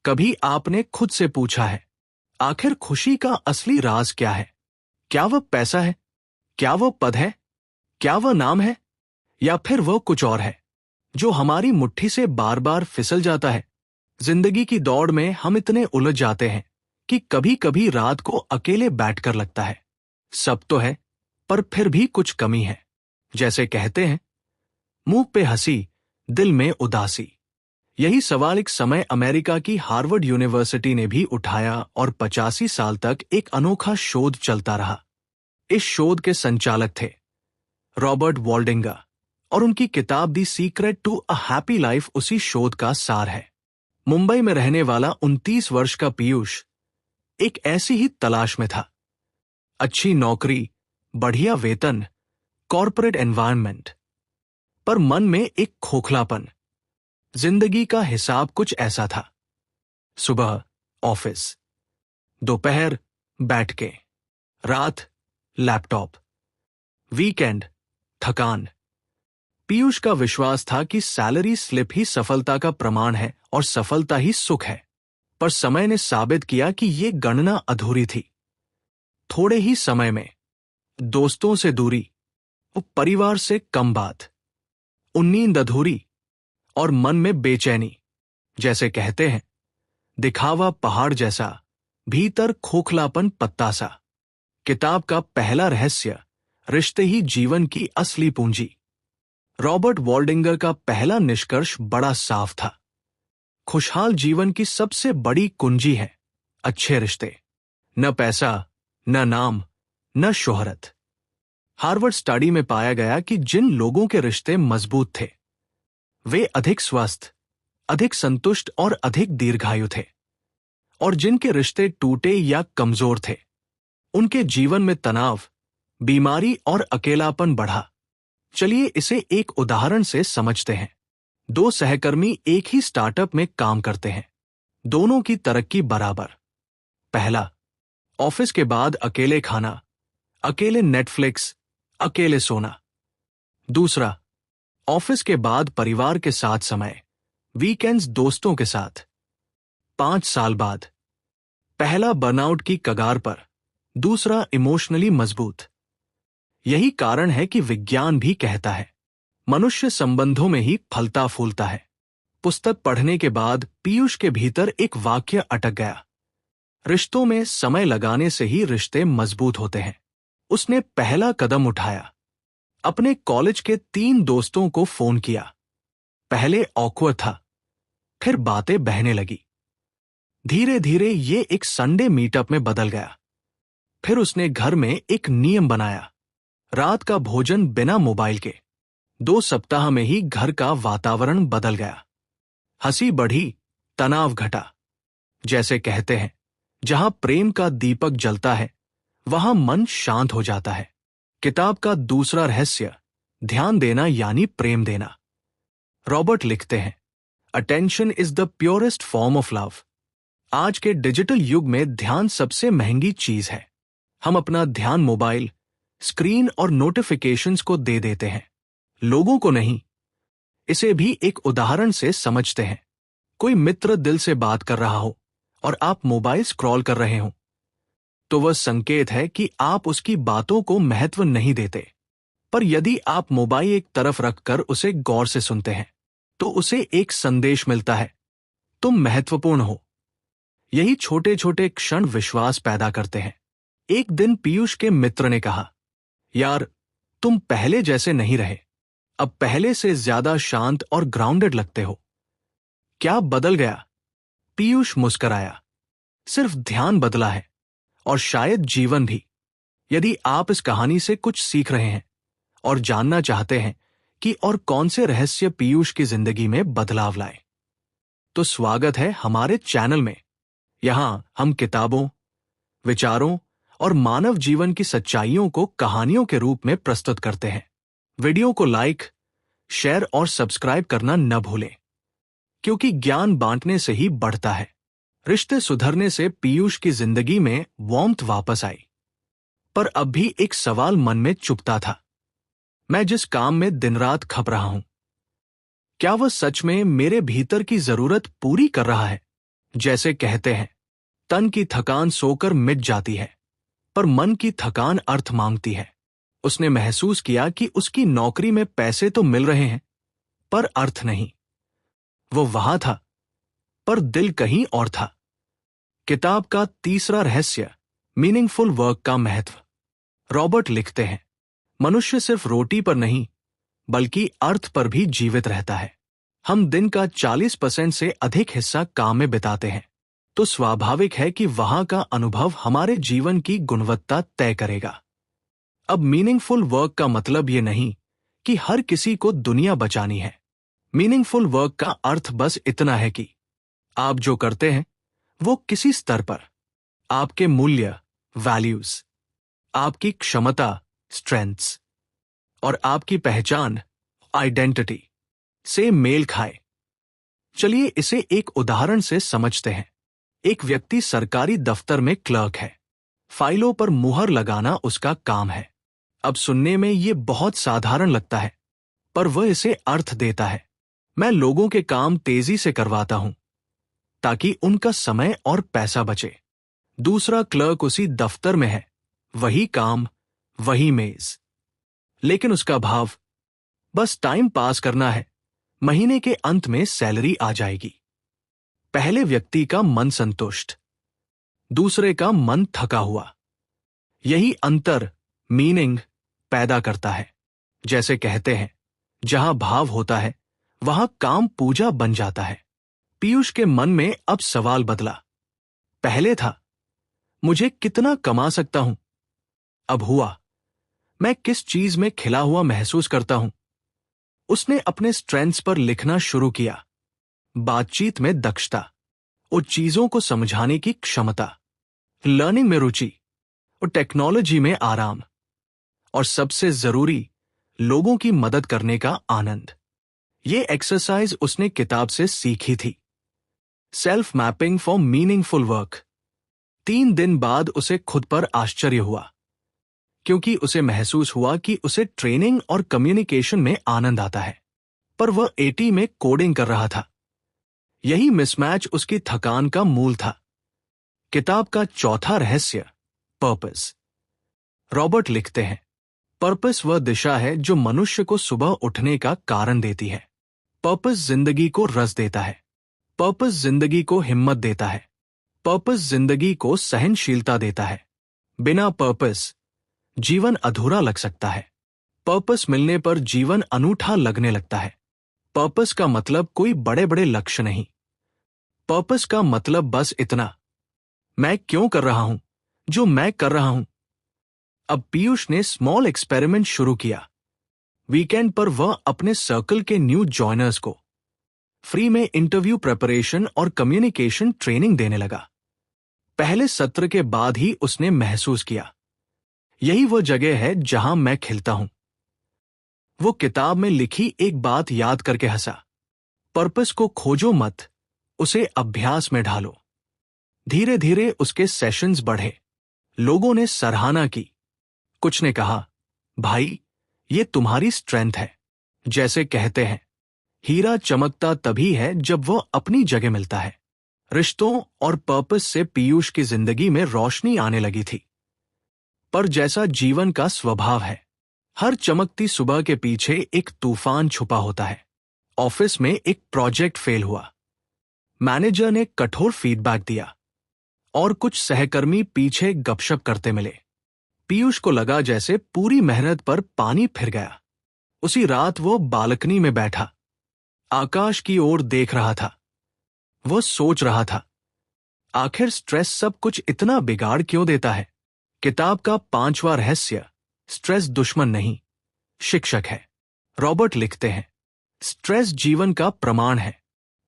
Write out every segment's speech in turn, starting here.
कभी आपने खुद से पूछा है, आखिर खुशी का असली राज क्या है? क्या वह पैसा है? क्या वह पद है? क्या वह नाम है? या फिर वह कुछ और है जो हमारी मुट्ठी से बार बार फिसल जाता है? जिंदगी की दौड़ में हम इतने उलझ जाते हैं कि कभी कभी रात को अकेले बैठकर लगता है सब तो है, पर फिर भी कुछ कमी है। जैसे कहते हैं, मुंह पे हंसी, दिल में उदासी। यही सवाल एक समय अमेरिका की हार्वर्ड यूनिवर्सिटी ने भी उठाया और 85 साल तक एक अनोखा शोध चलता रहा। इस शोध के संचालक थे रॉबर्ट वॉल्डिंगर और उनकी किताब the secret to a happy life उसी शोध का सार है। मुंबई में रहने वाला 29 वर्ष का पीयूष एक ऐसी ही तलाश में था। अच्छी नौकरी, बढ़िया वेतन, कॉर्पोरेट एनवायरनमेंट, पर मन में एक खोखलापन। जिंदगी का हिसाब कुछ ऐसा था। सुबह ऑफिस, दोपहर बैठ के, रात लैपटॉप, वीकेंड थकान। पीयूष का विश्वास था कि सैलरी स्लिप ही सफलता का प्रमाण है और सफलता ही सुख है। पर समय ने साबित किया कि ये गणना अधूरी थी। थोड़े ही समय में दोस्तों से दूरी, परिवार से कम बात, नींद अधूरी और मन में बेचैनी। जैसे कहते हैं, दिखावा पहाड़ जैसा, भीतर खोखलापन पत्ता सा। किताब का पहला रहस्य, रिश्ते ही जीवन की असली पूंजी। रॉबर्ट वॉल्डिंगर का पहला निष्कर्ष बड़ा साफ था। खुशहाल जीवन की सबसे बड़ी कुंजी है अच्छे रिश्ते। न पैसा, न नाम, न शोहरत। हार्वर्ड स्टडी में पाया गया कि जिन लोगों के रिश्ते मजबूत थे वे अधिक स्वस्थ, अधिक संतुष्ट और अधिक दीर्घायु थे। और जिनके रिश्ते टूटे या कमजोर थे उनके जीवन में तनाव, बीमारी और अकेलापन बढ़ा। चलिए इसे एक उदाहरण से समझते हैं। दो सहकर्मी एक ही स्टार्टअप में काम करते हैं। दोनों की तरक्की बराबर। पहला, ऑफिस के बाद अकेले खाना, अकेले नेटफ्लिक्स, अकेले सोना। दूसरा, ऑफिस के बाद परिवार के साथ समय, वीकेंड्स दोस्तों के साथ। 5 साल बाद, पहला बर्नआउट की कगार पर, दूसरा इमोशनली मजबूत। यही कारण है कि विज्ञान भी कहता है, मनुष्य संबंधों में ही फलता फूलता है। पुस्तक पढ़ने के बाद पीयूष के भीतर एक वाक्य अटक गया। रिश्तों में समय लगाने से ही रिश्ते मजबूत होते हैं। उसने पहला कदम उठाया। अपने कॉलेज के 3 दोस्तों को फोन किया। पहले ऑकवर्ड था, फिर बातें बहने लगी। धीरे धीरे ये एक संडे मीटअप में बदल गया। फिर उसने घर में एक नियम बनाया, रात का भोजन बिना मोबाइल के। 2 सप्ताह में ही घर का वातावरण बदल गया। हंसी बढ़ी, तनाव घटा। जैसे कहते हैं, जहां प्रेम का दीपक जलता है वहां मन शांत हो जाता है। किताब का दूसरा रहस्य, ध्यान देना यानी प्रेम देना। रॉबर्ट लिखते हैं, attention is the purest form of love. आज के डिजिटल युग में ध्यान सबसे महंगी चीज है। हम अपना ध्यान मोबाइल, स्क्रीन और नोटिफिकेशंस को दे देते हैं, लोगों को नहीं। इसे भी एक उदाहरण से समझते हैं। कोई मित्र दिल से बात कर रहा हो और आप मोबाइल स्क्रॉल कर रहे हो, तो वह संकेत है कि आप उसकी बातों को महत्व नहीं देते। पर यदि आप मोबाइल एक तरफ रखकर उसे गौर से सुनते हैं तो उसे एक संदेश मिलता है, तुम महत्वपूर्ण हो। यही छोटे छोटे क्षण विश्वास पैदा करते हैं। एक दिन पीयूष के मित्र ने कहा, यार तुम पहले जैसे नहीं रहे, अब पहले से ज्यादा शांत और ग्राउंडेड लगते हो। क्या बदल गया? पीयूष मुस्कराया, सिर्फ ध्यान बदला है और शायद जीवन भी। यदि आप इस कहानी से कुछ सीख रहे हैं और जानना चाहते हैं कि और कौन से रहस्य पीयूष की जिंदगी में बदलाव लाए, तो स्वागत है हमारे चैनल में। यहां हम किताबों, विचारों और मानव जीवन की सच्चाइयों को कहानियों के रूप में प्रस्तुत करते हैं। वीडियो को लाइक, शेयर और सब्सक्राइब करना न भूलें, क्योंकि ज्ञान बांटने से ही बढ़ता है। रिश्ते सुधरने से पीयूष की जिंदगी में वार्मथ वापस आई। पर अब भी एक सवाल मन में चुभता था, मैं जिस काम में दिन रात खप रहा हूं, क्या वह सच में मेरे भीतर की जरूरत पूरी कर रहा है? जैसे कहते हैं, तन की थकान सोकर मिट जाती है, पर मन की थकान अर्थ मांगती है। उसने महसूस किया कि उसकी नौकरी में पैसे तो मिल रहे हैं, पर अर्थ नहीं। वो वहां था, पर दिल कहीं और था। किताब का तीसरा रहस्य, मीनिंगफुल वर्क का महत्व। रॉबर्ट लिखते हैं, मनुष्य सिर्फ रोटी पर नहीं, बल्कि अर्थ पर भी जीवित रहता है। हम दिन का 40% से अधिक हिस्सा काम में बिताते हैं, तो स्वाभाविक है कि वहां का अनुभव हमारे जीवन की गुणवत्ता तय करेगा। अब मीनिंगफुल वर्क का मतलब ये नहीं कि हर किसी को दुनिया बचानी है। मीनिंगफुल वर्क का अर्थ बस इतना है कि आप जो करते हैं वो किसी स्तर पर आपके मूल्य, वैल्यूज, आपकी क्षमता, स्ट्रेंथ्स, और आपकी पहचान, आइडेंटिटी से मेल खाए। चलिए इसे एक उदाहरण से समझते हैं। एक व्यक्ति सरकारी दफ्तर में क्लर्क है। फाइलों पर मुहर लगाना उसका काम है। अब सुनने में ये बहुत साधारण लगता है, पर वह इसे अर्थ देता है। मैं लोगों के काम तेजी से करवाता हूं ताकि उनका समय और पैसा बचे। दूसरा क्लर्क उसी दफ्तर में है, वही काम, वही मेज, लेकिन उसका भाव बस टाइम पास करना है, महीने के अंत में सैलरी आ जाएगी। पहले व्यक्ति का मन संतुष्ट, दूसरे का मन थका हुआ। यही अंतर मीनिंग पैदा करता है। जैसे कहते हैं, जहां भाव होता है वहां काम पूजा बन जाता है। पीयूष के मन में अब सवाल बदला। पहले था, मुझे कितना कमा सकता हूं? अब हुआ, मैं किस चीज में खिला हुआ महसूस करता हूं? उसने अपने स्ट्रेंथ्स पर लिखना शुरू किया। बातचीत में दक्षता, और चीजों को समझाने की क्षमता, लर्निंग में रुचि, और टेक्नोलॉजी में आराम, और सबसे जरूरी, लोगों की मदद करने का आनंद। ये एक्सरसाइज उसने किताब से सीखी थी। Self mapping for meaningful work. 3 दिन बाद उसे खुद पर आश्चर्य हुआ, क्योंकि उसे महसूस हुआ कि उसे ट्रेनिंग और कम्युनिकेशन में आनंद आता है, पर वह 80 में कोडिंग कर रहा था। यही मिसमैच उसकी थकान का मूल था। किताब का चौथा रहस्य, पर्पस। रॉबर्ट लिखते हैं, पर्पस वह दिशा है जो मनुष्य को सुबह उठने का कारण देती है। पर्पस जिंदगी को रस देता है। पर्पस जिंदगी को हिम्मत देता है। पर्पस जिंदगी को सहनशीलता देता है। बिना पर्पस जीवन अधूरा लग सकता है। पर्पस मिलने पर जीवन अनूठा लगने लगता है। पर्पस का मतलब कोई बड़े बड़े लक्ष्य नहीं। पर्पस का मतलब बस इतना, मैं क्यों कर रहा हूं जो मैं कर रहा हूं। अब पीयूष ने स्मॉल एक्सपेरिमेंट शुरू किया। वीकेंड पर वह अपने सर्कल के न्यू जॉइनर्स को फ्री में इंटरव्यू प्रिपरेशन और कम्युनिकेशन ट्रेनिंग देने लगा। पहले सत्र के बाद ही उसने महसूस किया, यही वो जगह है जहां मैं खिलता हूं। वो किताब में लिखी एक बात याद करके हंसा, पर्पस को खोजो मत, उसे अभ्यास में ढालो। धीरे धीरे उसके सेशंस बढ़े। लोगों ने सराहना की। कुछ ने कहा, भाई ये तुम्हारी स्ट्रेंथ है। जैसे कहते हैं, हीरा चमकता तभी है जब वो अपनी जगह मिलता है। रिश्तों और पर्पस से पीयूष की जिंदगी में रोशनी आने लगी थी। पर जैसा जीवन का स्वभाव है, हर चमकती सुबह के पीछे एक तूफान छुपा होता है। ऑफिस में एक प्रोजेक्ट फेल हुआ। मैनेजर ने कठोर फीडबैक दिया और कुछ सहकर्मी पीछे गपशप करते मिले। पीयूष को लगा जैसे पूरी मेहनत पर पानी फिर गया। उसी रात वो बालकनी में बैठा, आकाश की ओर देख रहा था। वो सोच रहा था, आखिर स्ट्रेस सब कुछ इतना बिगाड़ क्यों देता है। किताब का 5वां रहस्य, स्ट्रेस दुश्मन नहीं, शिक्षक है। रॉबर्ट लिखते हैं, स्ट्रेस जीवन का प्रमाण है।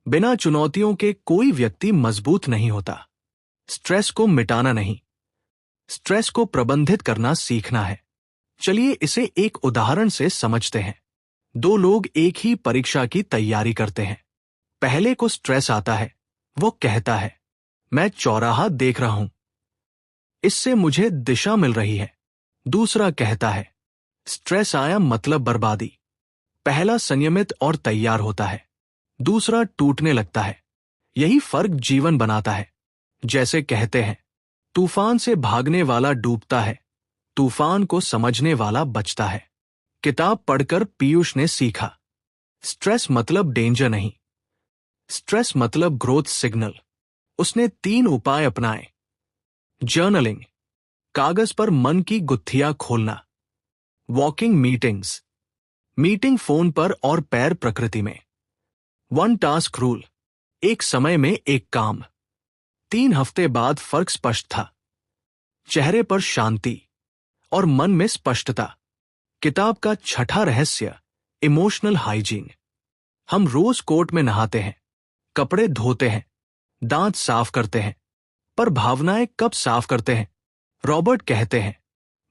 बिना चुनौतियों के कोई व्यक्ति मजबूत नहीं होता। स्ट्रेस को मिटाना नहीं, स्ट्रेस को प्रबंधित करना सीखना है। चलिए इसे एक उदाहरण से समझते हैं। 2 लोग एक ही परीक्षा की तैयारी करते हैं। पहले को स्ट्रेस आता है। वो कहता है, मैं चौराहा देख रहा हूं, इससे मुझे दिशा मिल रही है। दूसरा कहता है, स्ट्रेस आया मतलब बर्बादी। पहला संयमित और तैयार होता है, दूसरा टूटने लगता है। यही फर्क जीवन बनाता है। जैसे कहते हैं, तूफान से भागने वाला डूबता है, तूफान को समझने वाला बचता है। किताब पढ़कर पीयूष ने सीखा, स्ट्रेस मतलब डेंजर नहीं, स्ट्रेस मतलब ग्रोथ सिग्नल। उसने 3 उपाय अपनाए। जर्नलिंग, कागज पर मन की गुत्थियां खोलना। वॉकिंग मीटिंग्स, मीटिंग फोन पर और पैर प्रकृति में। 1 टास्क रूल, एक समय में एक काम। 3 हफ्ते बाद फर्क स्पष्ट था, चेहरे पर शांति और मन में स्पष्टता। किताब का छठा रहस्य, इमोशनल हाइजीन। हम रोज कोर्ट में नहाते हैं, कपड़े धोते हैं, दांत साफ करते हैं, पर भावनाएं कब साफ करते हैं? रॉबर्ट कहते हैं,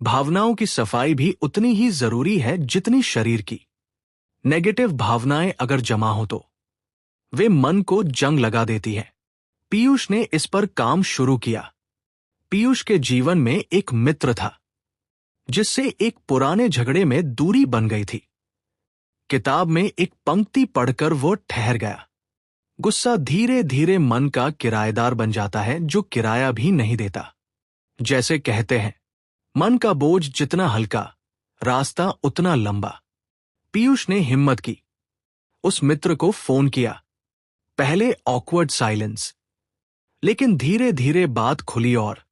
भावनाओं की सफाई भी उतनी ही जरूरी है जितनी शरीर की। नेगेटिव भावनाएं अगर जमा हो तो वे मन को जंग लगा देती हैं। पीयूष ने इस पर काम शुरू किया। पीयूष के जीवन में एक मित्र था, जिससे एक पुराने झगड़े में दूरी बन गई थी। किताब में एक पंक्ति पढ़कर वो ठहर गया। गुस्सा धीरे धीरे मन का किराएदार बन जाता है, जो किराया भी नहीं देता। जैसे कहते हैं, मन का बोझ जितना हल्का, रास्ता उतना लंबा। पीयूष ने हिम्मत की, उस मित्र को फोन किया। पहले ऑकवर्ड साइलेंस, लेकिन धीरे धीरे बात खुली और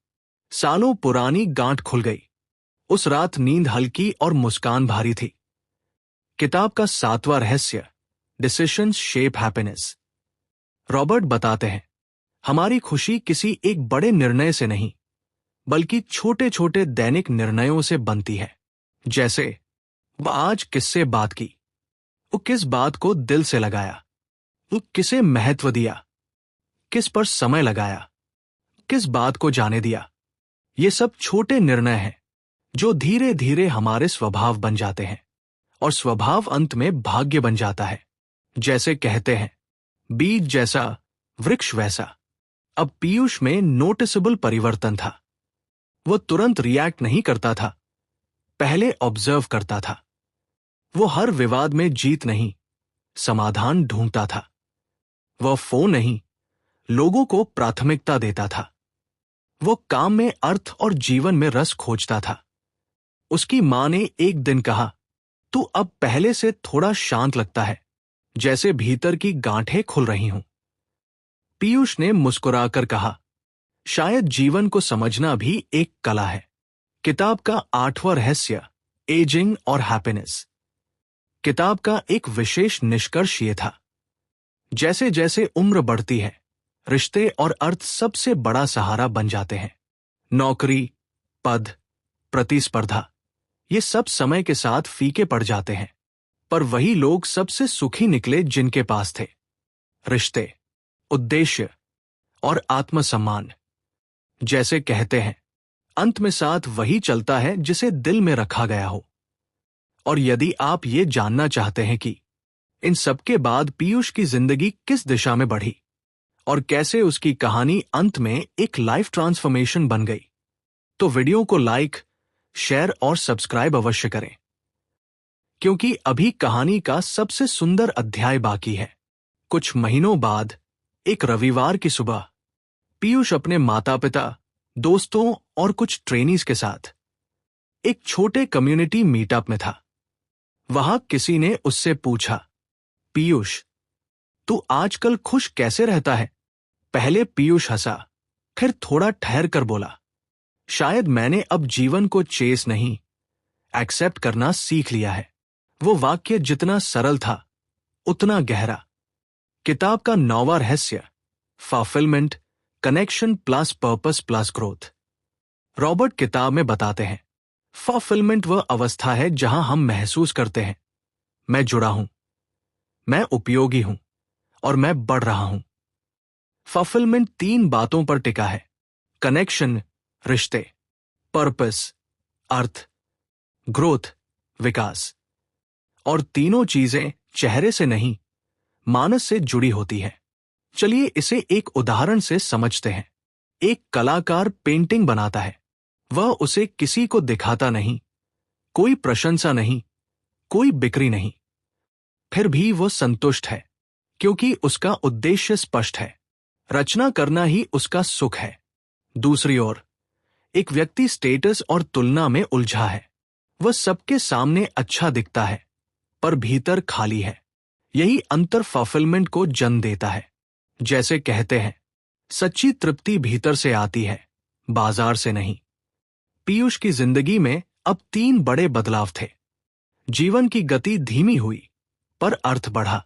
सालों पुरानी गांठ खुल गई। उस रात नींद हल्की और मुस्कान भारी थी। किताब का 7वां रहस्य, डिसीजंस शेप हैप्पीनेस। रॉबर्ट बताते हैं, हमारी खुशी किसी एक बड़े निर्णय से नहीं, बल्कि छोटे छोटे दैनिक निर्णयों से बनती है। जैसे वह आज किससे बात की, वो किस बात को दिल से लगाया, वो किसे महत्व दिया, किस पर समय लगाया, किस बात को जाने दिया। ये सब छोटे निर्णय हैं जो धीरे धीरे हमारे स्वभाव बन जाते हैं, और स्वभाव अंत में भाग्य बन जाता है। जैसे कहते हैं, बीज जैसा वृक्ष वैसा। अब पीयूष में नोटिसेबल परिवर्तन था। वो तुरंत रिएक्ट नहीं करता था, पहले ऑब्जर्व करता था। वो हर विवाद में जीत नहीं, समाधान ढूंढता था। वह फोन नहीं, लोगों को प्राथमिकता देता था। वो काम में अर्थ और जीवन में रस खोजता था। उसकी मां ने एक दिन कहा, तू अब पहले से थोड़ा शांत लगता है, जैसे भीतर की गांठें खुल रही हों। पीयूष ने मुस्कुराकर कहा, शायद जीवन को समझना भी एक कला है। किताब का 8वां रहस्य, एजिंग और हैप्पीनेस। किताब का एक विशेष निष्कर्ष ये था, जैसे जैसे उम्र बढ़ती है, रिश्ते और अर्थ सबसे बड़ा सहारा बन जाते हैं। नौकरी, पद, प्रतिस्पर्धा, ये सब समय के साथ फीके पड़ जाते हैं, पर वही लोग सबसे सुखी निकले जिनके पास थे रिश्ते, उद्देश्य और आत्मसम्मान। जैसे कहते हैं, अंत में साथ वही चलता है जिसे दिल में रखा गया हो। और यदि आप ये जानना चाहते हैं कि इन सबके बाद पीयूष की जिंदगी किस दिशा में बढ़ी और कैसे उसकी कहानी अंत में एक लाइफ ट्रांसफॉर्मेशन बन गई, तो वीडियो को लाइक, शेयर और सब्सक्राइब अवश्य करें, क्योंकि अभी कहानी का सबसे सुंदर अध्याय बाकी है। कुछ महीनों बाद एक रविवार की सुबह पीयूष अपने माता पिता, दोस्तों और कुछ ट्रेनीज के साथ एक छोटे कम्युनिटी मीटअप में था। वहां किसी ने उससे पूछा, पीयूष, तू आजकल खुश कैसे रहता है? पहले पीयूष हंसा, फिर थोड़ा ठहर कर बोला, शायद मैंने अब जीवन को चेस नहीं, एक्सेप्ट करना सीख लिया है। वो वाक्य जितना सरल था, उतना गहरा। किताब का 9वां रहस्य, fulfilment, connection plus purpose plus growth. Robert किताब में बताते हैं, फुलफिलमेंट वह अवस्था है जहां हम महसूस करते हैं, मैं जुड़ा हूं, मैं उपयोगी हूं और मैं बढ़ रहा हूं। फुलफिलमेंट 3 बातों पर टिका है, कनेक्शन, रिश्ते, पर्पस, अर्थ, ग्रोथ, विकास। और तीनों चीजें चेहरे से नहीं, मानस से जुड़ी होती हैं। चलिए इसे एक उदाहरण से समझते हैं। एक कलाकार पेंटिंग बनाता है, वह उसे किसी को दिखाता नहीं, कोई प्रशंसा नहीं, कोई बिक्री नहीं। फिर भी वह संतुष्ट है, क्योंकि उसका उद्देश्य स्पष्ट है, रचना करना ही उसका सुख है। दूसरी ओर एक व्यक्ति स्टेटस और तुलना में उलझा है। वह सबके सामने अच्छा दिखता है, पर भीतर खाली है। यही अंतर फुलफिलमेंट को जन्म देता है। जैसे कहते हैं, सच्ची तृप्ति भीतर से आती है, बाजार से नहीं। पीयूष की जिंदगी में अब 3 बड़े बदलाव थे। जीवन की गति धीमी हुई, पर अर्थ बढ़ा।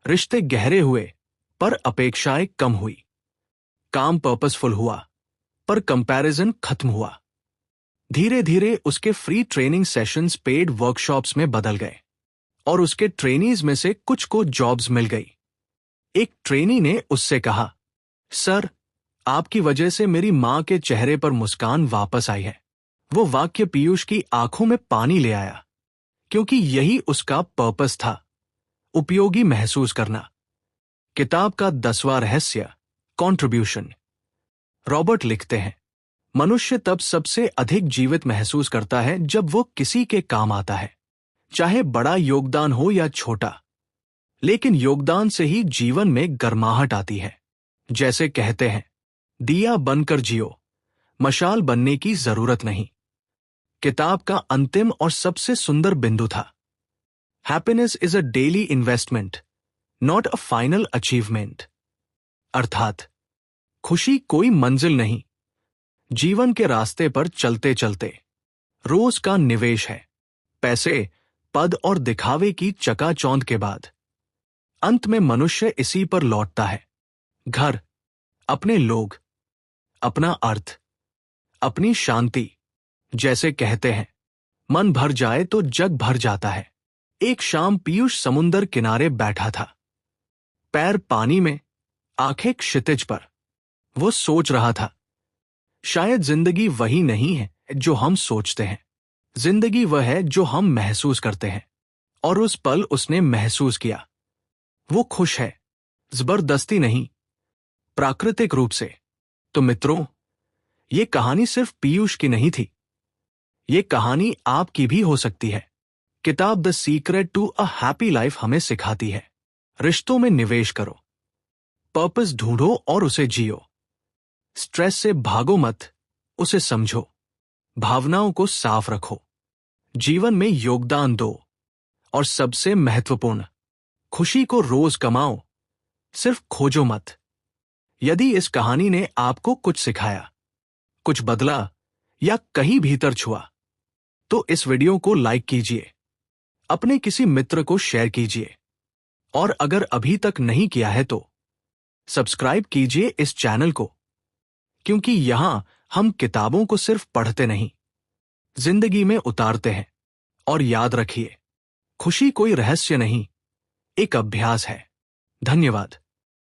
रिश्ते गहरे हुए, पर अपेक्षाएं कम हुई। काम पर्पसफुल हुआ, पर कंपैरिजन खत्म हुआ। धीरे धीरे उसके free training sessions paid workshops में बदल गए, और उसके ट्रेनीज में से कुछ को जॉब्स मिल गई। एक ट्रेनी ने उससे कहा, सर, आपकी वजह से मेरी मां के चेहरे पर मुस्कान वापस आई है। वो वाक्य पीयूष की आंखों में पानी ले आया, क्योंकि यही उसका पर्पस था, उपयोगी महसूस करना। किताब का 10वां रहस्य, कंट्रीब्यूशन। रॉबर्ट लिखते हैं, मनुष्य तब सबसे अधिक जीवित महसूस करता है जब वो किसी के काम आता है, चाहे बड़ा योगदान हो या छोटा। लेकिन योगदान से ही जीवन में गर्माहट आती है। जैसे कहते हैं, दिया बनकर जियो, मशाल बनने की जरूरत नहीं। किताब का अंतिम और सबसे सुंदर बिंदु था, happiness is a daily investment, not a final achievement. अर्थात खुशी कोई मंजिल नहीं, जीवन के रास्ते पर चलते चलते रोज का निवेश है। पैसे, पद और दिखावे की चकाचौंध के बाद अंत में मनुष्य इसी पर लौटता है। घर, अपने लोग, अपना अर्थ, अपनी शांति। जैसे कहते हैं, मन भर जाए तो जग भर जाता है। एक शाम पीयूष समुंदर किनारे बैठा था, पैर पानी में, आंखें क्षितिज पर। वो सोच रहा था, शायद जिंदगी वही नहीं है जो हम सोचते हैं। जिंदगी वह है जो हम महसूस करते हैं। और उस पल उसने महसूस किया, वो खुश है, जबरदस्ती नहीं, प्राकृतिक रूप से। तो मित्रों, ये कहानी सिर्फ पीयूष की नहीं थी, ये कहानी आपकी भी हो सकती है। किताब the secret to a happy life हमें सिखाती है, रिश्तों में निवेश करो, पर्पस ढूंढो और उसे जियो। स्ट्रेस से भागो मत, उसे समझो। भावनाओं को साफ रखो, जीवन में योगदान दो। और सबसे महत्वपूर्ण, खुशी को रोज कमाओ, सिर्फ खोजो मत। यदि इस कहानी ने आपको कुछ सिखाया, कुछ बदला या कहीं भीतर छुआ, तो इस वीडियो को लाइक कीजिए, अपने किसी मित्र को शेयर कीजिए, और अगर अभी तक नहीं किया है तो सब्सक्राइब कीजिए इस चैनल को, क्योंकि यहां हम किताबों को सिर्फ पढ़ते नहीं, जिंदगी में उतारते हैं। और याद रखिए, खुशी कोई रहस्य नहीं, एक अभ्यास है। धन्यवाद।